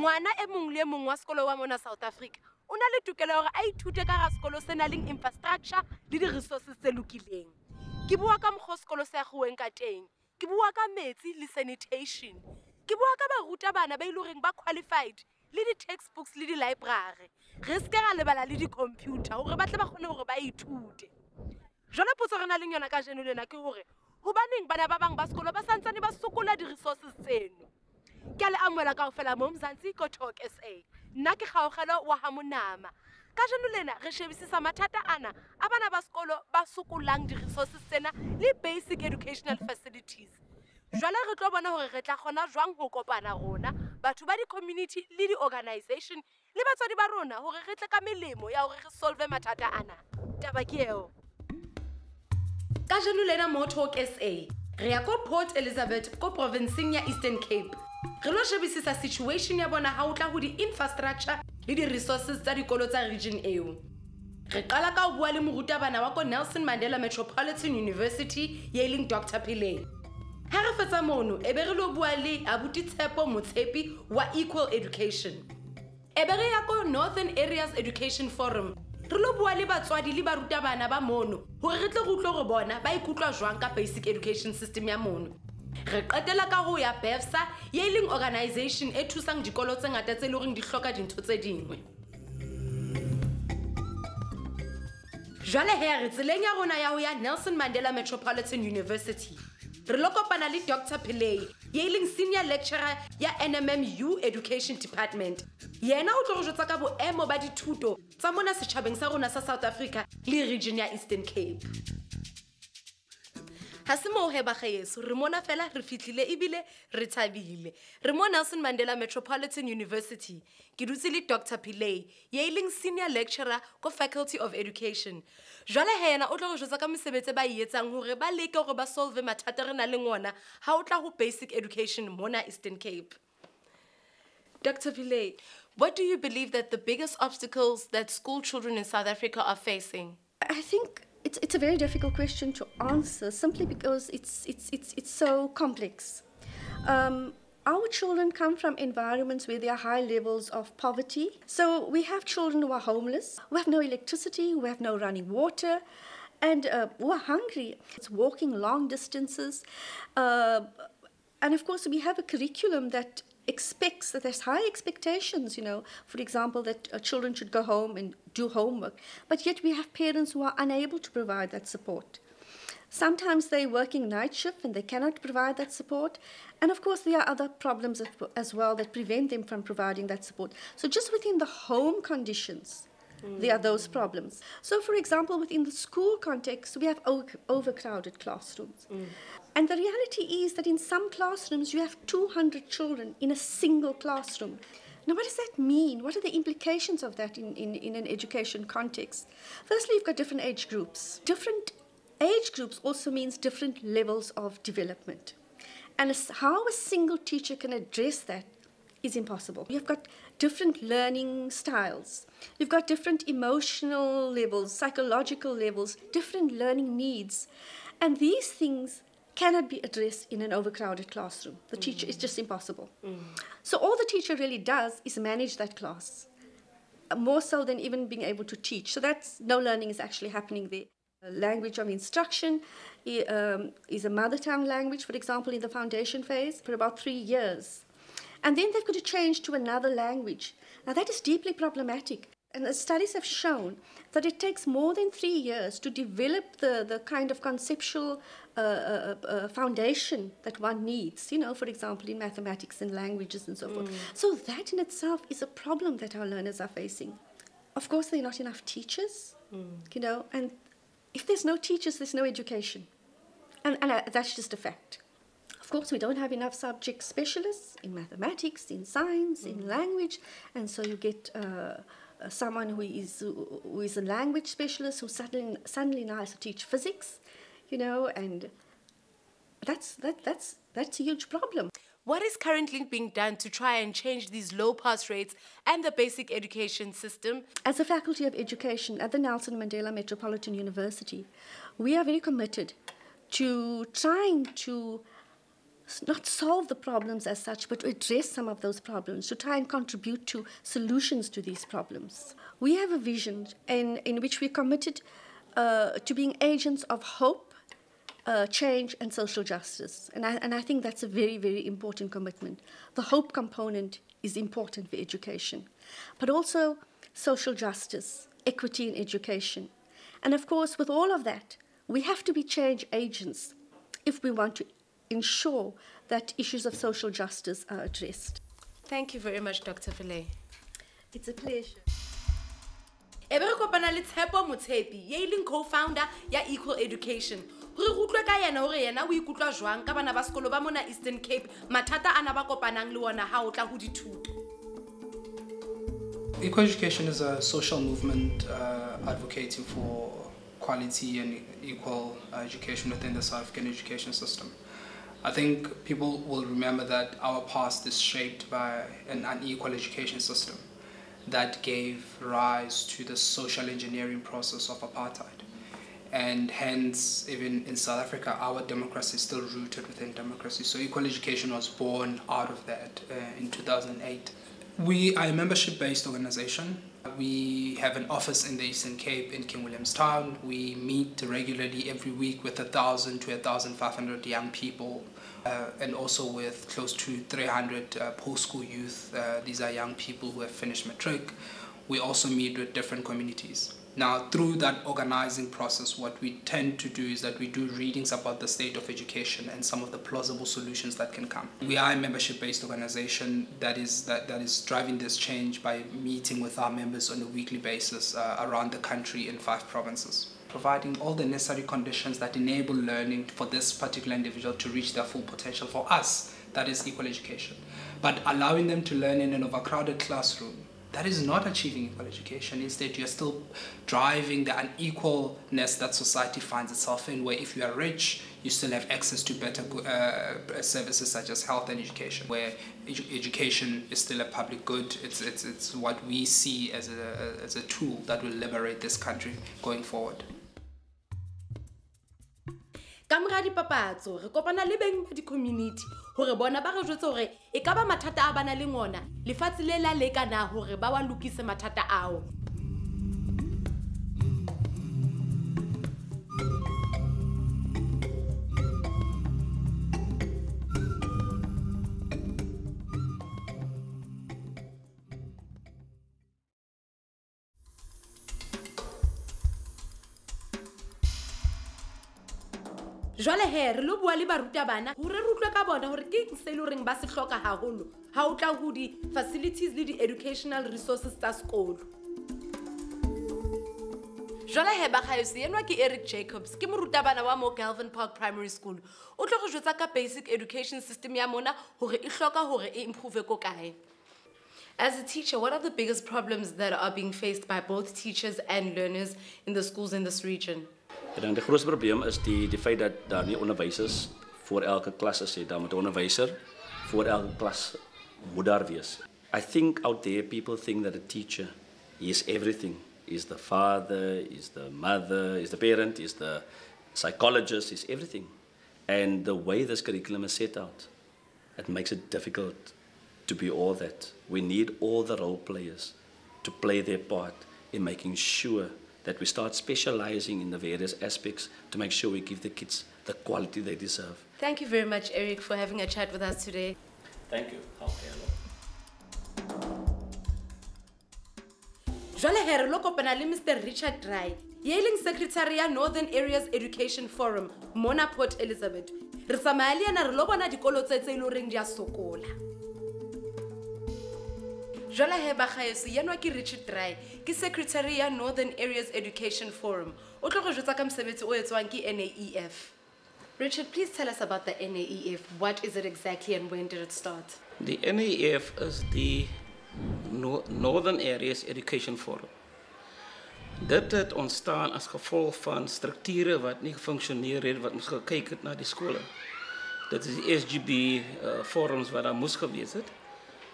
Ngwana e mong le mong wa sekolo wa mona South Africa o na le tokelo hore a ithute ka ga sekolo se na leng infrastructure le di-resources tse lokileng. Ke bua ka mokgwa sekolo se agweng ka teng, ke bua ka metsi le sanitation, ke bua ka barutabana ba ileng ba qualified le di-textbooks le di-library. Re se ke ra lebala le di-computer hore ba tle ba kgone hore ba ithute. Jwale potso re na leng yona ka jeno lena ke hore hobaneng bana ba bang ba sekolo ba santsane ba sokola di-resources tseno. Ke le amoela kaofela mo Mzansi ko Talk SA. Nna ke Kgaogelo wa ha Monama. Ka jeno lena re shebisisa mathata ana a bana ba sekolo ba sokolang di-resources tsena le basic educational facilities. Jwale re tlo bona hore re tla kgona jwang ho kopana rona batho ba di-community le di-organization le batswadi ba rona hore re tle ka melemo ya hore re solve mathata ana. Taba ke eo. Ka jeno lena mo Talk SA re ya ko Port Elizabeth ko provinceng ya Eastern Cape. Re lo shebisisa situation ya bona ha o tla ho di-infrastructure le di-resources tsa dikolo tsa region eo. Re qala ka ho bua le morutabana wa ko Nelson Mandela Metropolitan University ye leng Dr. Pillay. Ha re fetsa mono e be re lo bua le abuti Tshepo Motshepi wa Equal Education. E be re ya ko Northern Areas Education Forum. Re lo bua le batswadi le barutabana ba mono hore re tle go utlwa go bona ba ikutlwa jwang ka basic education system ya mono. Re qetela ka ho ya BEFSA ye leng organization e thusang dikolo tse ngata tse leng di hloka dintho tse dingwe. Jwale he re tseleng ya rona ya ho ya Nelson Mandela Metropolitan University. Re lo kopana le Dr. Pillay ye leng senior lecturer ya NMMU Education Department. Yena o tlo go jotsa ka boemo ba dithuto tsa mona setjhabeng sa rona sa South Africa le region ya Eastern Cape. Ha se mo he ba khaeso re mona fela re fitlile ebile re thabile. Re mo Nelson Mandela Metropolitan University. Ke dutse le Dr. Pillay ye leng senior lecturer ko Faculty of Education. Jwale he yena o tlo go jotsa ka mesebetsi ba etsang hore ba leke hore ba solve mathata re na le ngona ha o tla ho basic education mona Eastern Cape. Dr. Pillay, what do you believe that the biggest obstacles that school children in South Africa are facing? I think it's a very difficult question to answer simply because it's so complex. Our children come from environments where there are high levels of poverty. So we have children who are homeless, who have no electricity, who have no running water, and who are hungry. It's walking long distances. And of course, we have a curriculum that expects that there's high expectations, for example, that children should go home and do homework. But yet we have parents who are unable to provide that support. Sometimes they're working night shift and they cannot provide that support. And of course, there are other problems as well that prevent them from providing that support. So just within the home conditions, there are those problems. So for example, within the school context, we have overcrowded classrooms. And the reality is that in some classrooms, you have 200 children in a single classroom. Now, what does that mean? What are the implications of that in an education context? Firstly, you've got different age groups. Different age groups also means different levels of development. And how a single teacher can address that is impossible. You've got different learning styles. You've got different emotional levels, psychological levels, different learning needs. And these things cannot be addressed in an overcrowded classroom. The teacher is just impossible. So all the teacher really does is manage that class, more so than even being able to teach. So that's no learning is actually happening there. Language of instruction is a mother tongue language, for example, in the foundation phase for about 3 years. And then they've got to change to another language. Now that is deeply problematic. And the studies have shown that it takes more than 3 years to develop the kind of conceptual foundation that one needs, for example, in mathematics and languages and so forth. So that in itself is a problem that our learners are facing. Of course, there are not enough teachers, and if there's no teachers, there's no education. And that's just a fact. Of course, we don't have enough subject specialists in mathematics, in science, in language, and so you get someone who is a language specialist who suddenly now has to teach physics, and that's a huge problem. What is currently being done to try and change these low pass rates and the basic education system? As a Faculty of Education at the Nelson Mandela Metropolitan University, we are very committed to trying to not solve the problems as such, but to address some of those problems, to try and contribute to solutions to these problems. We have a vision in which we're committed to being agents of hope, change and social justice. And I think that's a very, very important commitment. The hope component is important for education, but also social justice, equity in education. And of course, with all of that, we have to be change agents if we want to ensure that issues of social justice are addressed. Thank you very much, Dr. Filet. It's a pleasure. Ebe re kopana le Tshepo Motshepi, ye leng co-founder ya Equal Education. Re rutlwe ka yena hore yena o ikutlwa jwang ka bana ba sekolo ba mona Eastern Cape, mathata ana ba kopanang le ona ha o tla ho dithuto. Equal education is a social movement advocating for quality and equal education within the South African education system. I think people will remember that our past is shaped by an unequal education system that gave rise to the social engineering process of apartheid. And hence, even in South Africa, our democracy is still rooted within democracy. So equal education was born out of that in 2008. We are a membership-based organization. We have an office in the Eastern Cape in King Williamstown. We meet regularly every week with 1,000 to 1,500 young people and also with close to 300 post-school youth. These are young people who have finished matric. We also meet with different communities. Now, through that organizing process, what we tend to do is that we do readings about the state of education and some of the plausible solutions that can come. We are a membership-based organization that is driving this change by meeting with our members on a weekly basis around the country in 5 provinces, providing all the necessary conditions that enable learning for this particular individual to reach their full potential. For us, that is equal education. But allowing them to learn in an overcrowded classroom, that is not achieving equal education. Instead, you're still driving the unequalness that society finds itself in, where if you are rich, you still have access to better services such as health and education, where education is still a public good. It's what we see as a tool that will liberate this country going forward. Kamora dipapatso re kopana le beng ba di-community hore bona ba re jwetse hore e ka ba mathata a bana le ngona lefatshe le la lekana hore ba wa lokise mathata ao. Jwale he re lo bua le barutabana hore re utlwe ka bona hore ke eng se le reng ba se hloka haholo ha o tla ho di facilities le di educational resources tsa sekolo. Jwale he ba khaese yenwa ke Eric Jacobs ke morutabana wa mo Galvin Park Primary School. O tlo go jwetsa ka basic education system ya mona hore e hloka hore e improve ko kae. As a teacher, what are the biggest problems that are being faced by both teachers and learners in the schools in this region? En die grootste probleem is die feit dat daar nie onderwysers voor elke klas is nie. Daar moet 'n onderwyser voor elke klas moet daar wees. I think out there people think that a teacher is everything. Is the father, is the mother, is the parent, is the psychologist, is everything. And the way this curriculum is set out, it makes it difficult to be all that. We need all the role players to play their part in making sure that we start specializing in the various aspects to make sure we give the kids the quality they deserve. Thank you very much, Eric, for having a chat with us today. Thank you. Jwale he re lo kopana le Mr. Richard Dry, ye leng Secretary ya Northern Areas Education Forum, mona Port Elizabeth. Re tsamaya le yena re lo bona dikolo tse ile reng di a sokola. Jwale he bagaeso yanwa ke Richard Dry ke secretary ya Northern Areas Education Forum. O tlo go jotsa ka mosebetsi o etswang ke NAEF. Richard, please tell us about the NAEF. What is it exactly and when did it start? The NAEF is the Northern Areas Education Forum. Dit het ontstaan as gevolg van strukture wat nie gefunksioneer het, wat ons gekyk het na die skole. Dit is die SGB forums wat daar moes gewees het.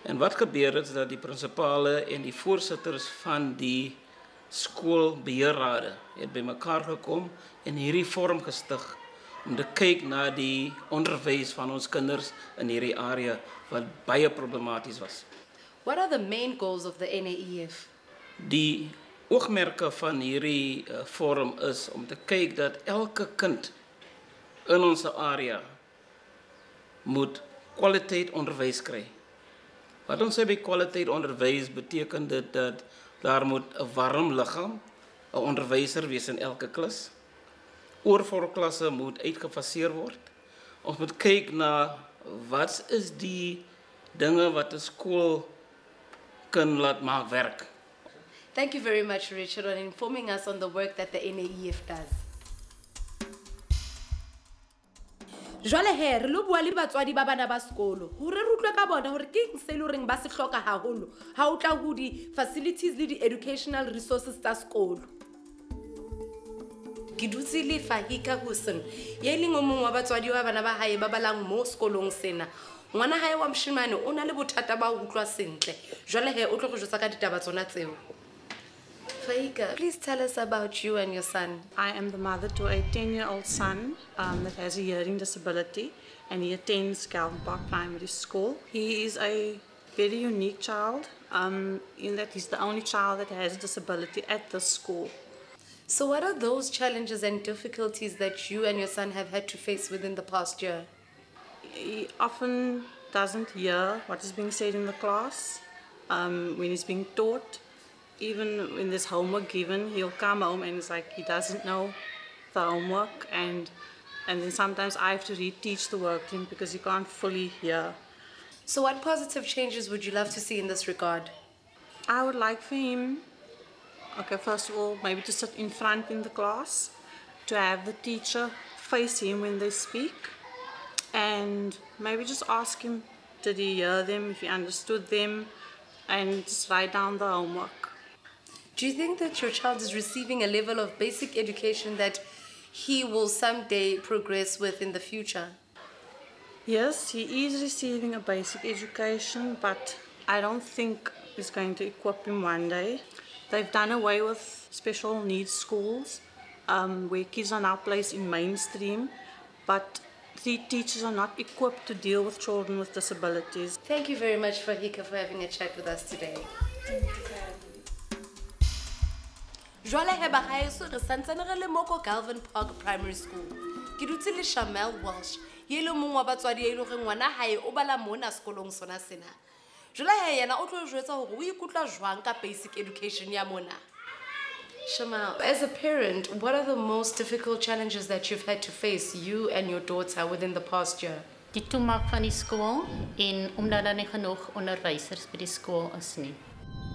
En wat gebeur het is dat die prinsipale en die voorsitters van die skoolbeheerrade het bymekaar gekom en hierdie forum gestig om te kyk na die onderwys van ons kinders in hierdie area wat baie problematies was. What are the main goals of the NAEF? Die oogmerke van hierdie forum is om te kyk dat elke kind in ons area moet kwaliteit onderwys kry. Wat ons sê by kwaliteit onderwys beteken dit dat daar moet 'n warm liggaam, 'n onderwyser wees in elke klas. Oorvolklasse moet uitgefaseer word. Ons moet kyk na wat is die dinge wat 'n skool kan laat maak werk. Thank you very much, Richard, on informing us on the work that the NAEF does. Jwale he, re lo bua le batswadi ba bana ba sekolo. Hore re utlwe ka bona hore ke eng se le reng ba se hloka haholo ha o tla ho di facilities le di educational resources tsa sekolo. Ke dutse le Fahika Hussein, ye leng o mong wa batswadi ba bana ba hae ba balang mo sekolong sena. Ngwana hae wa moshemane o na le bothata ba ho utlwa sentle. Jwale he, o tlo go jotsa ka ditaba tsona tseo. Fahika, please tell us about you and your son. I am the mother to a 10-year-old son that has a hearing disability, and he attends Galvin Park Primary School. He is a very unique child in that he's the only child that has a disability at the school. So what are those challenges and difficulties that you and your son have had to face within the past year? He often doesn't hear what is being said in the class when he's being taught. Even when there's homework given, he'll come home and it's like he doesn't know the homework, and then sometimes I have to reteach the work to him because he can't fully hear. So what positive changes would you love to see in this regard? I would like for him, okay, first of all, maybe to sit in front in the class, to have the teacher face him when they speak, and maybe just ask him, did he hear them, if he understood them, and just write down the homework. Do you think that your child is receiving a level of basic education that he will someday progress with in the future? Yes, he is receiving a basic education, but I don't think it's going to equip him one day. They've done away with special needs schools where kids are now placed in mainstream, but the teachers are not equipped to deal with children with disabilities. Thank you very much, Fahika, for having a chat with us today. Jwale he bagaeso re santsane re le mo ko Galvin Park Primary School. Ke dutse le Shamel Walsh, ye le mong wa batswadi ye le gore ngwana hae o bala mona sekolong sona sena. Jwale he yena o tlo jwetsa hore o ikutlwa jwang ka basic education ya mona. Shamel, as a parent, what are the most difficult challenges that you've had to face, you and your daughter, within the past year? Die toemaak van die skool en omdat daar nie genoeg onderwysers by die skool is nie.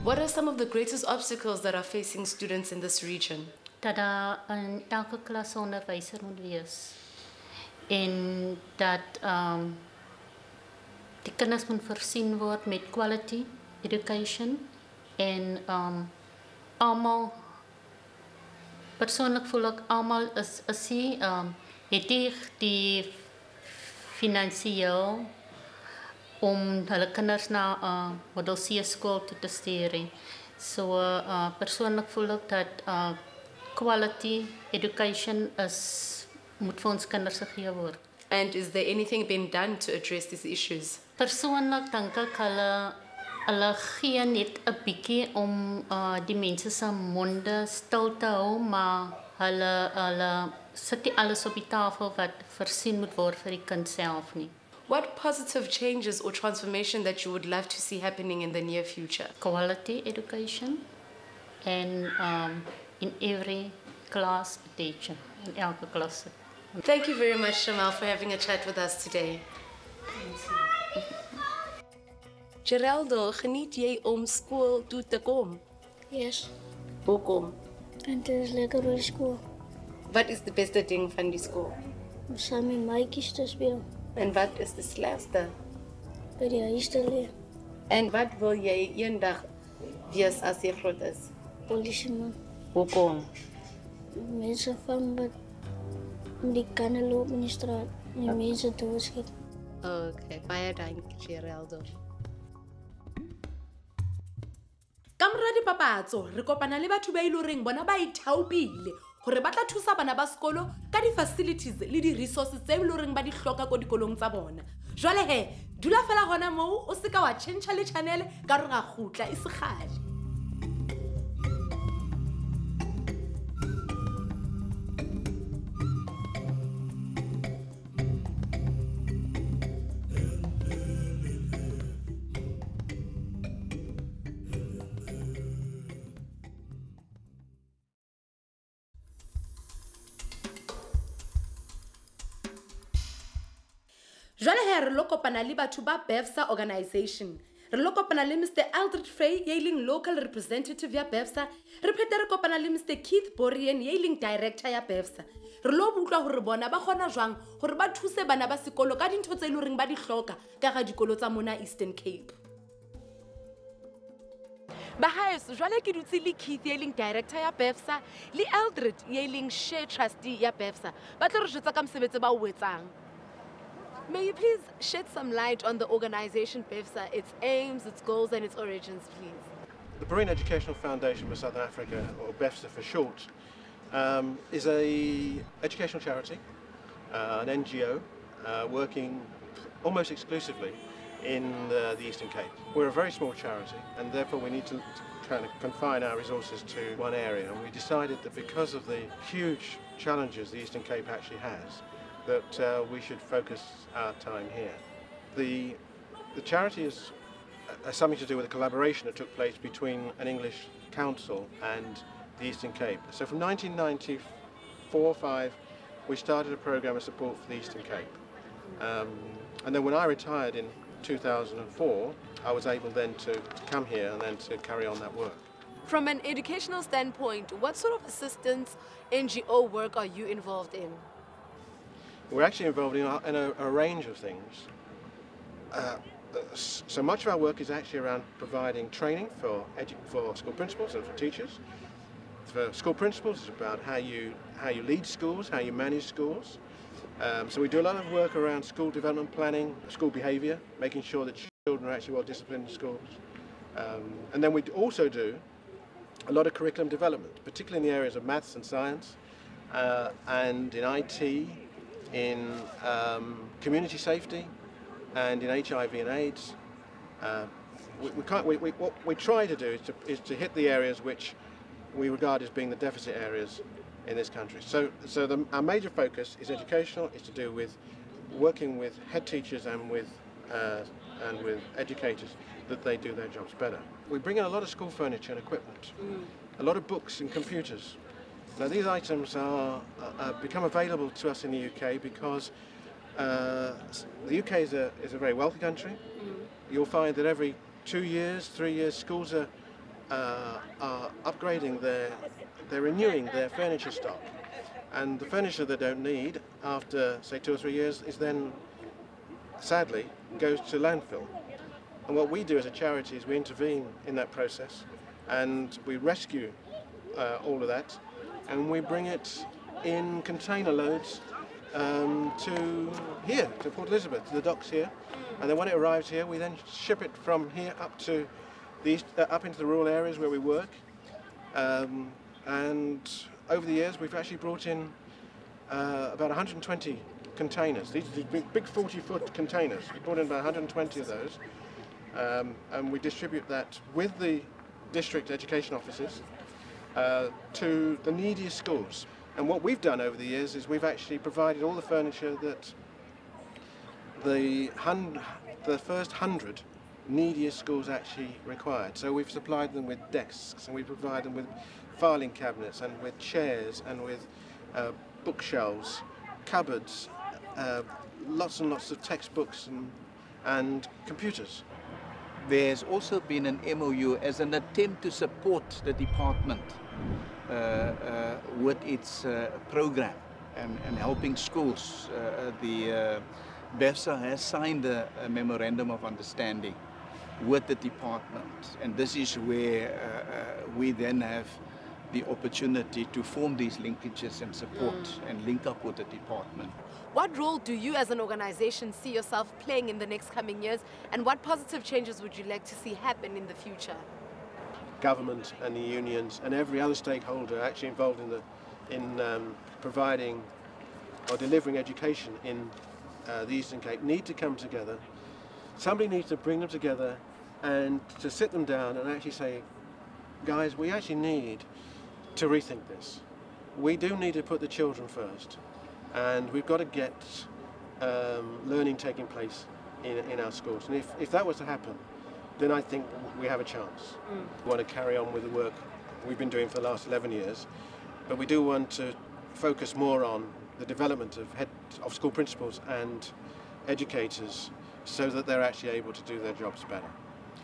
What are some of the greatest obstacles that are facing students in this region? Dat daar in elke klas 'n onderwyser moet wees. En dat die kinders moet voorsien word met quality education en almal persoonlik voel ek almal is het die finansiëel om hulle kinders na model C skool toe te stuur. So persoonlik voel ek dat quality education moet vir ons kinders gegee word. And is there anything being done to address these issues? Persoonlik dink ek hulle gee net 'n bietjie om die mense se monde stil te hou, maar hulle sit nie alles op die tafel wat voorsien moet word vir die kind self nie. What positive changes or transformation that you would love to see happening in the near future? Quality education and in every class teacher, in elke klas. Thank you very much, Shamal, for having a chat with us today. Geraldo, geniet jy om skool toe te kom? Yes. Hoekom? En het is lekker bij de school. Wat is die beste ding van die school? Om samen met meisjes te spelen. En wat is die slegste? Bij de huis te leren. En wat wil jy eendag wees as jy groot is? Politieman. Hoekom? Mensen van wat die kannen lopen in de straat. En mensen doodschieten. Okay, baie dankie Geraldo. Kamora dipapatso re kopana le batho ba ile reng bona ba ithaopile gore ba tla thusa bana ba sekolo ka di-facilities le di-resources tse ile reng ba di hloka ko dikolong tsa bona. Jwale he, dula fela gona moo o seka wa change le channel ka re ga gutla e se gale. Jwale he re lo kopana le batho ba BEFSA organization. Re lo kopana le Mr. Aldred Frey, ye leng local representative ya BEFSA. Re phete re kopana le Mr. Keith Borien, ye leng director ya BEFSA. Re lo butlwa hore bona ba gona jwang hore ba thuse bana ba sekolo ka dintho tse ile reng ba di hloka ka ga dikolo tsa mona Eastern Cape. Ba haeso jwale ke dutse le Keith ye leng director ya BEFSA le Aldred ye leng share trustee ya BEFSA. Ba tlo re jwetsa ka mosebetsi ba o etsang. May you please shed some light on the organization BEFSA, its aims, its goals, and its origins, please? The Marine Educational Foundation for Southern Africa, or BEFSA for short, is an educational charity, an NGO, working almost exclusively in the Eastern Cape. We're a very small charity, and therefore we need to kind of confine our resources to one area. And we decided that because of the huge challenges the Eastern Cape actually has, that we should focus our time here. The charity is something to do with a collaboration that took place between an English council and the Eastern Cape. So from 1994-5, we started a program of support for the Eastern Cape. And then when I retired in 2004, I was able then to come here and then to carry on that work. From an educational standpoint, what sort of assistance NGO work are you involved in? We're actually involved in a range of things. So much of our work is actually around providing training for school principals and for teachers. For school principals, it's about how you lead schools, how you manage schools. So we do a lot of work around school development planning, school behaviour, making sure that children are actually well disciplined in schools. And then we also do a lot of curriculum development, particularly in the areas of maths and science, and in IT, in community safety, and in HIV and AIDS. What we try to do is to hit the areas which we regard as being the deficit areas in this country. So our major focus is educational. It's to do with working with head teachers and with educators that they do their jobs better. We bring in a lot of school furniture and equipment, a lot of books and computers. Now these items are become available to us in the UK because the UK is a very wealthy country. You'll find that every 2 years, 3 years, schools are upgrading they're renewing their furniture stock, and the furniture they don't need after say 2 or 3 years is then sadly goes to landfill. And what we do as a charity is we intervene in that process and we rescue all of that, and we bring it in container loads to here, to Port Elizabeth, to the docks here, and then when it arrives here we then ship it from here up to the up into the rural areas where we work. And over the years we've actually brought in about 120 containers. These are big 40-foot containers. We brought in about 120 of those, and we distribute that with the district education offices to the neediest schools. And what we've done over the years is we've actually provided all the furniture that the first 100 neediest schools actually required. So we've supplied them with desks, and we provide them with filing cabinets and with chairs and with bookshelves, cupboards, lots and lots of textbooks and computers. there's also been an MOU as an attempt to support the department with its program and helping schools. The BEFSA has signed a memorandum of understanding with the department, and this is where we then have the opportunity to form these linkages and support and link up with the department. What role do you as an organization see yourself playing in the next coming years, and what positive changes would you like to see happen in the future? Government and the unions and every other stakeholder actually involved in providing or delivering education in the Eastern Cape need to come together. Somebody needs to bring them together and to sit them down and actually say, guys, we actually need to rethink this. We do need to put the children first, and we've got to get learning taking place in our schools. And if that was to happen, then I think we have a chance. We want to carry on with the work we've been doing for the last 11 years, but we do want to focus more on the development of school principals and educators so that they're actually able to do their jobs better.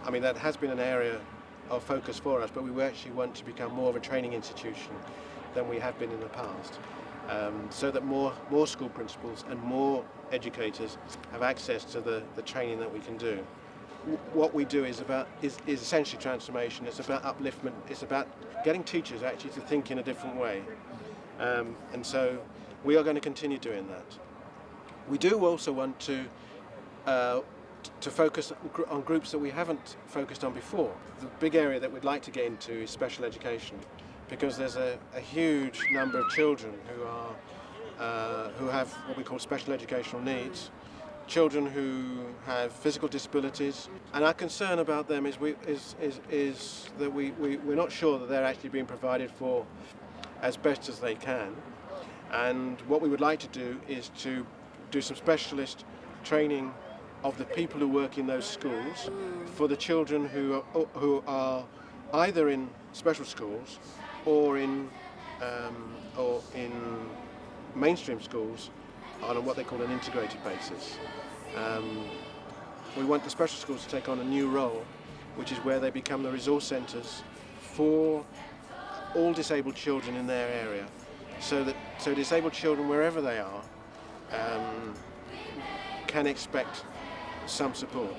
I mean, that has been an area of focus for us, but we actually want to become more of a training institution than we have been in the past, so that more school principals and more educators have access to the training that we can do. What we do is essentially transformation. It's about upliftment. It's about getting teachers actually to think in a different way, and so we are going to continue doing that. We do also want to focus on groups that we haven't focused on before. The big area that we'd like to get into is special education, because there's a huge number of children who have what we call special educational needs, children who have physical disabilities, and our concern about them is that we're not sure that they're actually being provided for as best as they can. And what we would like to do is to do some specialist training of the people who work in those schools for the children who are either in special schools or in mainstream schools on what they call an integrated basis. We want the special schools to take on a new role, which is where they become the resource centres for all disabled children in their area, so disabled children, wherever they are, can expect some support.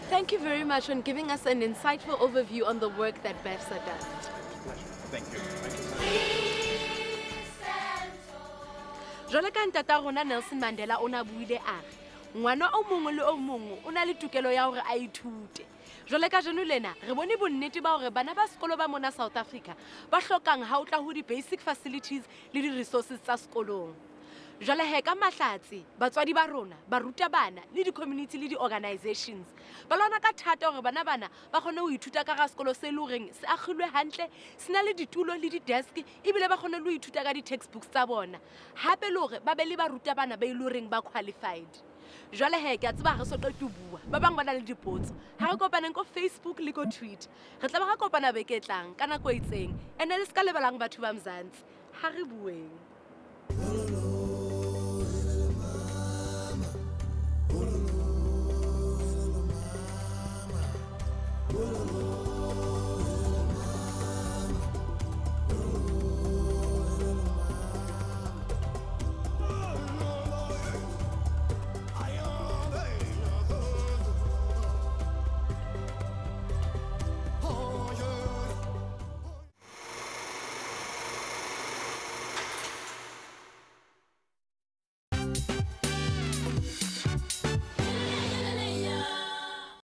Thank you very much for giving us an insightful overview on the work that BEFSA does. Thank you. Jwale ka ntata rona Nelson Mandela o na buile a re ngwana o mongwe le o mongwe o na le tokelo ya hore a ithute. Jwale ka jeno lena re bone bonnete ba hore bana ba sekolo ba mona South Africa ba hlokang ha o tla ho di basic facilities le di resources tsa sekolong. Jwale he ka mahlatsi batswadi ba rona ba ruta bana le di community le di organizations ba lona ka thata hore bana ba kgone ho ithuta ka ga sekolo se loreng se agilwe hantle sena le ditulo le di desk ebile ba kgone ho ithuta ka di textbooks tsa bona hape le hore ba be le ba ruta bana ba iloreng ba qualified. Jwale he ke a tseba re so qetwe bua ba bang ba na le dipotso ha re kopaneng ko Facebook le ko Twitter re tla ba ga kopana beke tlang kana ko itseng ene le ska lebelang batho ba Mzansi ha re bueng.